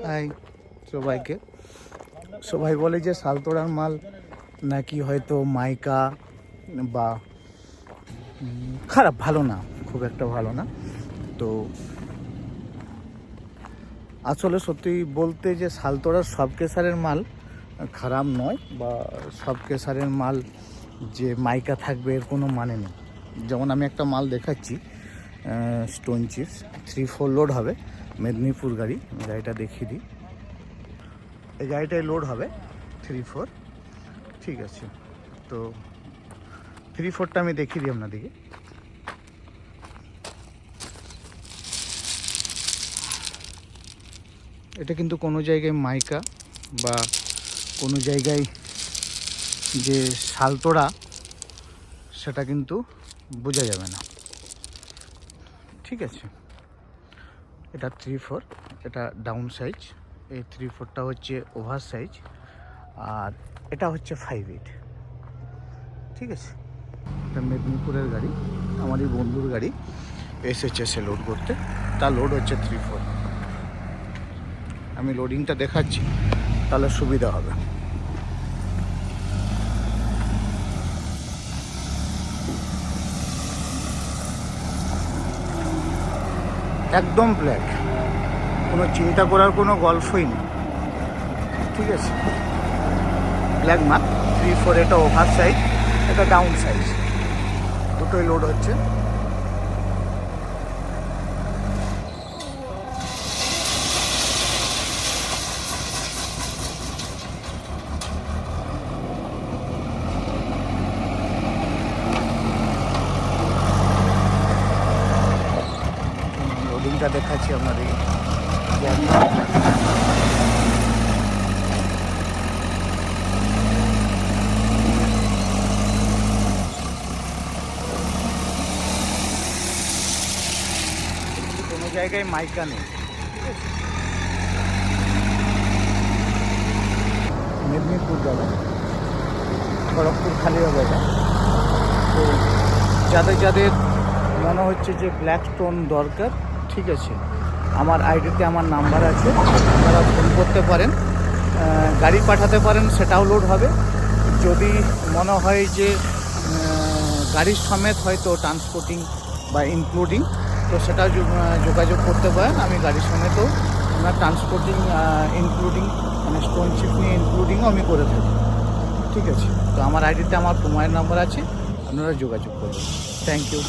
High সবাইকে। সবাই বলে যে শালতোড়ার মাল নাকি হয়তো মাইকা বা খারাপ, ভালো না, খুব একটা ভালো না। তো আসলে সত্যি বলতে যে শালতোড়ার সব কেসারের মাল খারাপ নয়, বা সব কেসারের মাল যে মাইকা থাকবে এর কোনো মানে নেই। যেমন আমি একটা মাল দেখাচ্ছি, স্টোন চিপস 3-4 লোড হবে, মেদিনীপুর গাড়ি। গাড়িটা দেখিয়ে দিই, এই গাড়িটায় লোড হবে 3-4। ঠিক আছে, তো 3-4টা আমি দেখিয়ে দিই আপনাদেরকে। এটা কিন্তু কোনো জায়গায় মাইকা বা কোনো জায়গায় যে শালতোড়া সেটা কিন্তু বোঝা যাবে না। ঠিক আছে, এটা 3-4, এটা ডাউন সাইজ। এই 3-4টা হচ্ছে ওভার সাইজ, আর এটা হচ্ছে 5-8। ঠিক আছে, এটা মেদিনীপুরের গাড়ি, আমারই বন্ধুর গাড়ি, এসেছে সে লোড করতে। তার লোড হচ্ছে 3-4। আমি লোডিংটা দেখাচ্ছি, তাহলে সুবিধা হবে। একদম ব্ল্যাক, কোনো চিন্তা করার কোনো গল্পই নেই। ঠিক আছে, ব্ল্যাক মাল 3-4, এটা ওভার সাইজ, এটা ডাউন সাইজ, দুটোই লোড হচ্ছে। লোডিংটা দেখাচ্ছি আপনাদের। কোনো জায়গায় মাইকা নেই। ঠিক আছে, মেদিনীপুর যাবে, খড়গপুর খালি হবে এটা। তো যাদের যাদের মনে হচ্ছে যে ব্ল্যাক স্টোন দরকার, ঠিক আছে, আমার আইডিতে আমার নাম্বার আছে, আপনারা ফোন করতে পারেন, গাড়ি পাঠাতে পারেন, সেটাও লোড হবে। যদি মনে হয় যে গাড়ির সমেত হয়তো ট্রান্সপোর্টিং বা ইনক্লুডিং, তো সেটা যোগাযোগ করতে পারেন। আমি গাড়ির সমেতও আপনার ট্রান্সপোর্টিং ইনক্লুডিং, মানে স্টোন চিপ নিয়ে ইনক্লুডিংও আমি করে থাকি। ঠিক আছে, তো আমার আইডিতে আমার মোবাইল নাম্বার আছে, আপনারা যোগাযোগ করবেন। Thank you.